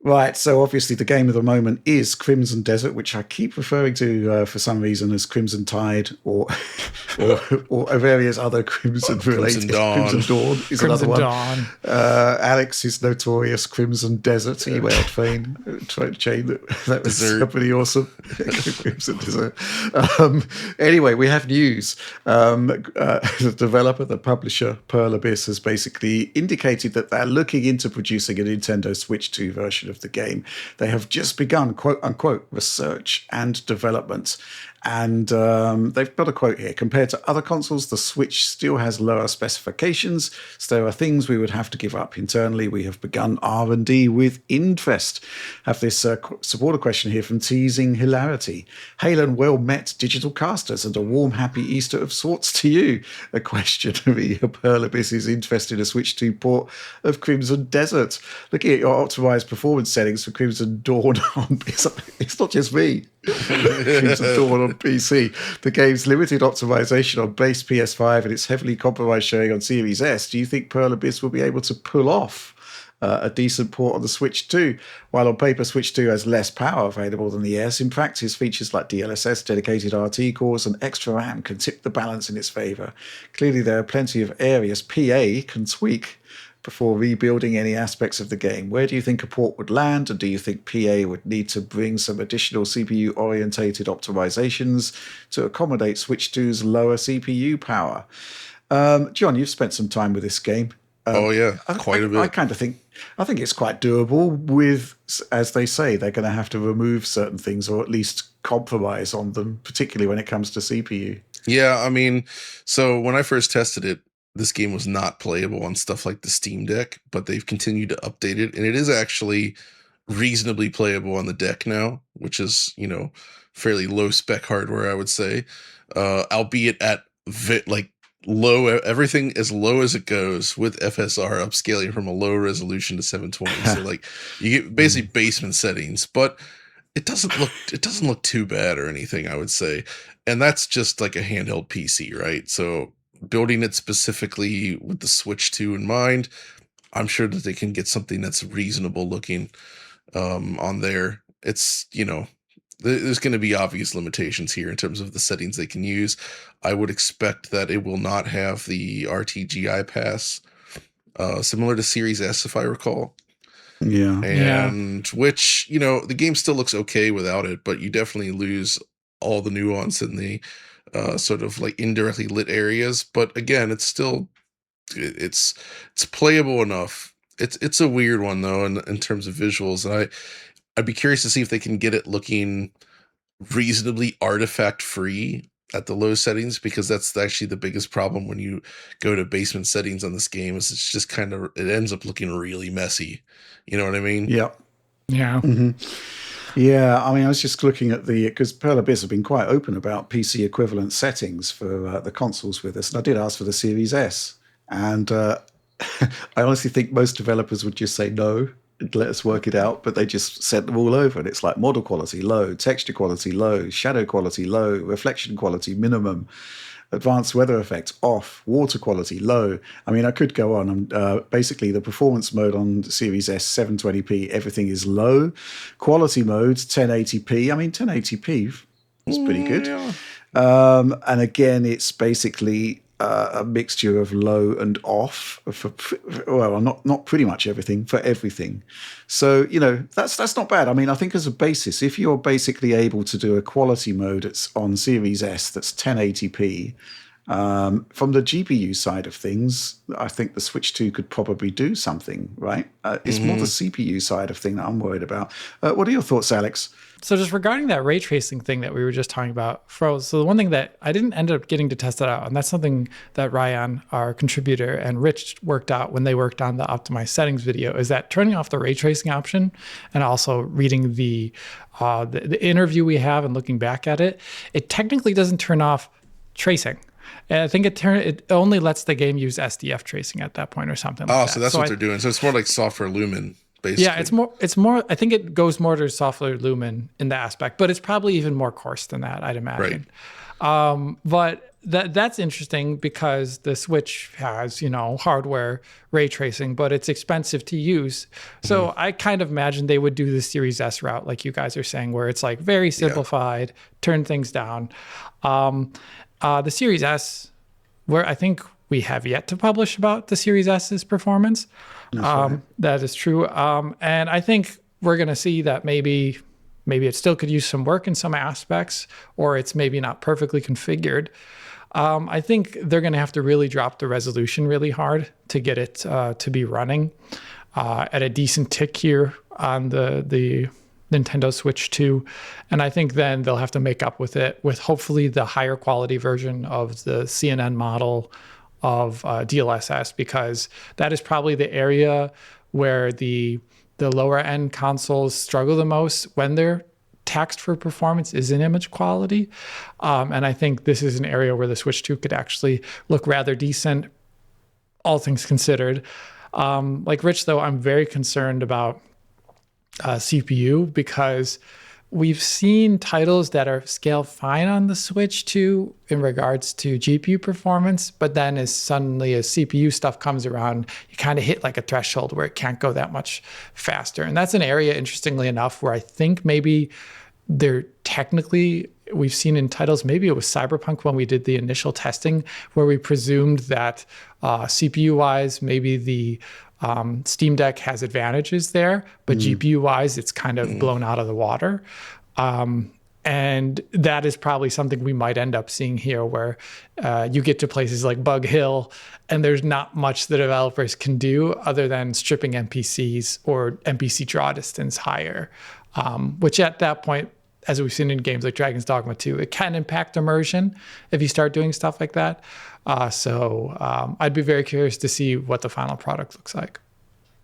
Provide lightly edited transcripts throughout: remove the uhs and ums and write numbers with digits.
Right, so obviously the game of the moment is Crimson Desert, which I keep referring to for some reason as Crimson Tide or, or various other Crimson Crimson related. Dawn. Crimson Dawn is another Crimson one. Dawn. Alex's notorious Crimson Desert, he would fame, chain that was Dessert. pretty awesome. Crimson Desert. Anyway, we have news. The developer, the publisher, Pearl Abyss, has basically indicated that they're looking into producing a Nintendo Switch 2 version of the game. They have just begun, quote unquote, research and development. And they've got a quote here. Compared to other consoles, the Switch still has lower specifications, so there are things we would have to give up internally. We have begun R&D with interest. Have this supporter question here from Teasing Hilarity. Hail and well met digital casters, and a warm, happy Easter of sorts to you. A question via Pearl Abyss is interested in a Switch 2 port of Crimson Desert. Looking at your optimized performance settings for Crimson Dawn on it's not just me. Crimson Dawn on PC. The game's limited optimization on base PS5 and its heavily compromised showing on Series S. Do you think Pearl Abyss will be able to pull off a decent port on the Switch 2? While on paper, Switch 2 has less power available than the S, in practice, features like DLSS, dedicated RT cores, and extra RAM can tip the balance in its favor. Clearly, there are plenty of areas PA can tweak before rebuilding any aspects of the game. Where do you think a port would land, and do you think PA would need to bring some additional CPU-orientated optimizations to accommodate Switch 2's lower CPU power? John, you've spent some time with this game. Oh yeah, quite a bit. I think it's quite doable with, as they say, they're going to have to remove certain things or at least compromise on them, particularly when it comes to CPU. Yeah, I mean, so when I first tested it, this game was not playable on stuff like the Steam Deck, but they've continued to update it, and it is actually reasonably playable on the deck now, which is, fairly low spec hardware, I would say, albeit at low, everything as low as it goes with FSR upscaling from a low resolution to 720. So like you get basically basement settings, but it doesn't look too bad or anything, I would say. And that's just like a handheld PC, right? So building it specifically with the Switch 2 in mind, I'm sure that they can get something that's reasonable looking on there. It's, there's going to be obvious limitations here in terms of the settings they can use. I would expect that it will not have the RTGI pass, similar to Series S, if I recall. Yeah. And which, the game still looks okay without it, but you definitely lose all the nuance in the sort of like indirectly lit areas. But again, it's still, it's playable enough. It's a weird one though, in terms of visuals. And I'd be curious to see if they can get it looking reasonably artifact free at the low settings, because that's actually the biggest problem when you go to basement settings on this game, is it's just it ends up looking really messy. You know what I mean? Yeah. Yeah. Mm-hmm. Yeah, I mean, I was just looking at because Pearl Abyss have been quite open about PC equivalent settings for the consoles with us, and I did ask for the Series S, and I honestly think most developers would just say no and let us work it out, but they just sent them all over, and it's like model quality low, texture quality low, shadow quality low, reflection quality minimum, advanced weather effects off, water quality low. I mean, I could go on. Basically, the performance mode on Series S 720p, everything is low. Quality modes 1080p. I mean, 1080p is pretty good. Yeah. And again, it's basically a mixture of low and off not pretty much everything, for everything. So, that's not bad. I mean, I think as a basis, if you're basically able to do a quality mode on Series S that's 1080p, from the GPU side of things, I think the Switch 2 could probably do something, right? It's more the CPU side of thing that I'm worried about. What are your thoughts, Alex? So just regarding that ray tracing thing that we were just talking about, so the one thing that I didn't end up getting to test it out, and that's something that Ryan, our contributor, and Rich worked out when they worked on the optimized settings video, is that turning off the ray tracing option and also reading the interview we have and looking back at it, it technically doesn't turn off tracing. And I think it only lets the game use SDF tracing at that point or something like that. So that's what they're doing. So it's more like software Lumen. Basically. Yeah, it's more. I think it goes more to software Lumen in that aspect, but it's probably even more coarse than that, I'd imagine. Right. But that's interesting because the Switch has, hardware ray tracing, but it's expensive to use. So I kind of imagine they would do the Series S route, like you guys are saying, where it's like very simplified, turn things down. The Series S, where I think we have yet to publish about the Series S's performance. That's right. That is true. And I think we're going to see that maybe it still could use some work in some aspects, or it's maybe not perfectly configured. I think they're going to have to really drop the resolution really hard to get it to be running at a decent tick here on the Nintendo Switch 2. And I think then they'll have to make up with it with hopefully the higher quality version of the CNN model of DLSS, because that is probably the area where the lower end consoles struggle the most when they're taxed for performance is in image quality. And I think this is an area where the Switch 2 could actually look rather decent, all things considered. Like Rich, though, I'm very concerned about CPU, because we've seen titles that are scale fine on the Switch 2 in regards to GPU performance, but then as CPU stuff comes around, you kind of hit like a threshold where it can't go that much faster. And that's an area, interestingly enough, where I think maybe they're technically, we've seen in titles, maybe it was Cyberpunk when we did the initial testing, where we presumed that CPU-wise, maybe the Steam Deck has advantages there, but GPU-wise, it's kind of blown out of the water. And that is probably something we might end up seeing here, where you get to places like Bug Hill, and there's not much the developers can do other than stripping NPCs or NPC draw distance higher, which at that point, as we've seen in games like Dragon's Dogma 2, it can impact immersion if you start doing stuff like that. So I'd be very curious to see what the final product looks like.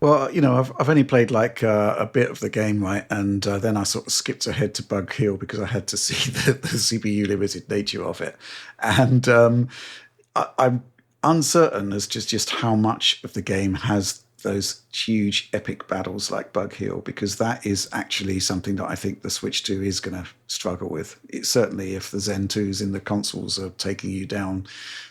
Well, I've only played like a bit of the game, right? And then I sort of skipped ahead to Bug Hill because I had to see the CPU limited nature of it. And I'm uncertain as to just how much of the game has those huge epic battles like Bug Hill, because that is actually something that I think the Switch 2 is going to struggle with. It's certainly if the Zen 2s in the consoles are taking you down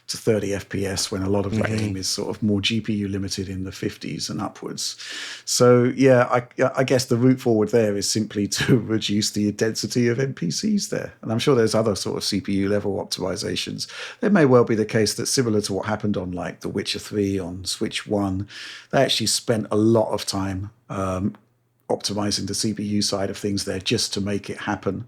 to 30 FPS when a lot of the game is sort of more GPU limited in the 50s and upwards. So yeah, I guess the route forward there is simply to reduce the density of NPCs there. And I'm sure there's other sort of CPU level optimizations. There may well be the case that similar to what happened on like The Witcher 3 on Switch 1, they actually spent a lot of time optimizing the CPU side of things there just to make it happen.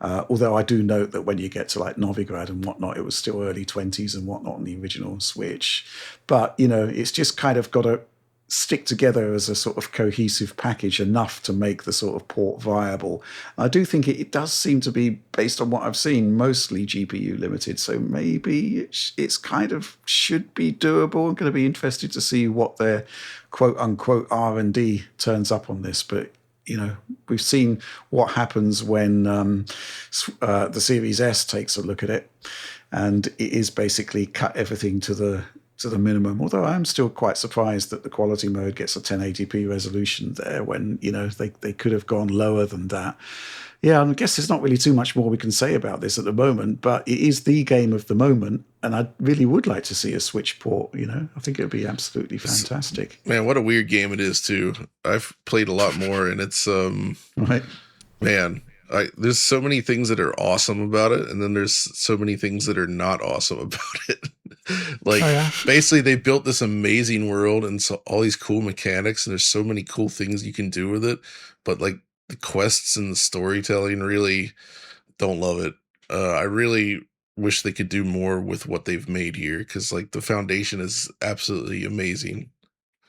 Although I do note that when you get to like Novigrad and whatnot, it was still early 20s and whatnot on the original Switch. But, it's just kind of got to stick together as a sort of cohesive package enough to make the sort of port viable. I do think it does seem to be, based on what I've seen, mostly GPU limited. So maybe it's kind of should be doable. I'm going to be interested to see what their quote unquote R&D turns up on this. But we've seen what happens when the Series S takes a look at it, and it is basically cut everything to the minimum. Although I am still quite surprised that the quality mode gets a 1080p resolution there when they could have gone lower than that. Yeah, I guess there's not really too much more we can say about this at the moment, but it is the game of the moment, and I really would like to see a Switch port. I think it would be absolutely fantastic. Man, what a weird game it is too. I've played a lot more, and it's right. Man, there's so many things that are awesome about it, and then there's so many things that are not awesome about it. Basically, they built this amazing world and so all these cool mechanics, and there's so many cool things you can do with it, but like the quests and the storytelling really don't love it. I really wish they could do more with what they've made here, because like the foundation is absolutely amazing.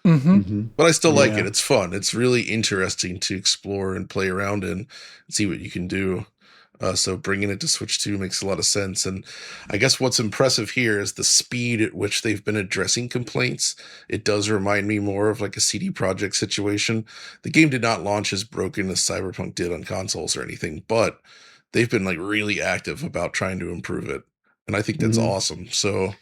But I still like it. It's fun. It's really interesting to explore and play around in and see what you can do. So bringing it to Switch 2 makes a lot of sense. And I guess what's impressive here is the speed at which they've been addressing complaints. It does remind me more of like a CD Projekt situation. The game did not launch as broken as Cyberpunk did on consoles or anything, but they've been like really active about trying to improve it. And I think that's awesome. So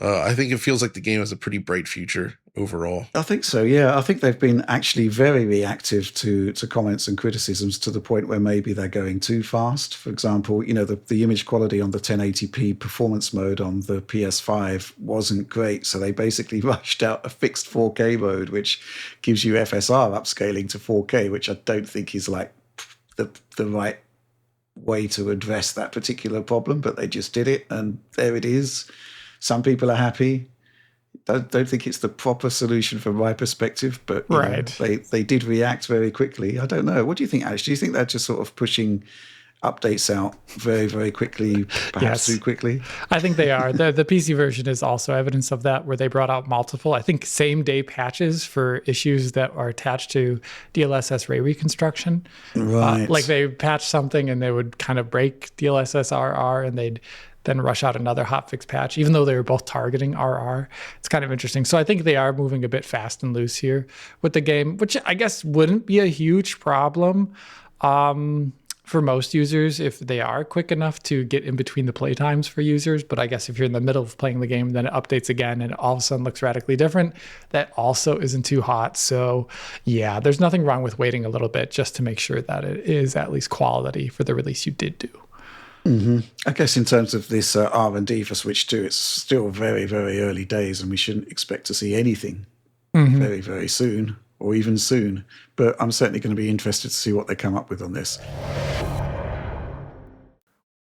I think it feels like the game has a pretty bright future overall. I think so, yeah. I think they've been actually very reactive to comments and criticisms to the point where maybe they're going too fast. For example, the image quality on the 1080p performance mode on the PS5 wasn't great, so they basically rushed out a fixed 4K mode, which gives you FSR upscaling to 4K, which I don't think is like the right way to address that particular problem, but they just did it, and there it is. Some people are happy. Don't think it's the proper solution from my perspective, but they did react very quickly. I don't know. What do you think, Alex? Do you think they're just sort of pushing updates out very, very quickly, perhaps too quickly? I think they are. The PC version is also evidence of that, where they brought out multiple, I think, same-day patches for issues that are attached to DLSS ray reconstruction. Right. Like they patch something and they would kind of break DLSS RR, and they'd then rush out another hotfix patch, even though they were both targeting RR. It's kind of interesting. So I think they are moving a bit fast and loose here with the game, which I guess wouldn't be a huge problem for most users if they are quick enough to get in between the playtimes for users. But I guess if you're in the middle of playing the game, then it updates again and it all of a sudden looks radically different. That also isn't too hot. So yeah, there's nothing wrong with waiting a little bit just to make sure that it is at least quality for the release you did do. Mm-hmm. I guess in terms of this R&D for Switch 2, it's still very, very early days, and we shouldn't expect to see anything very, very soon, or even soon. But I'm certainly going to be interested to see what they come up with on this.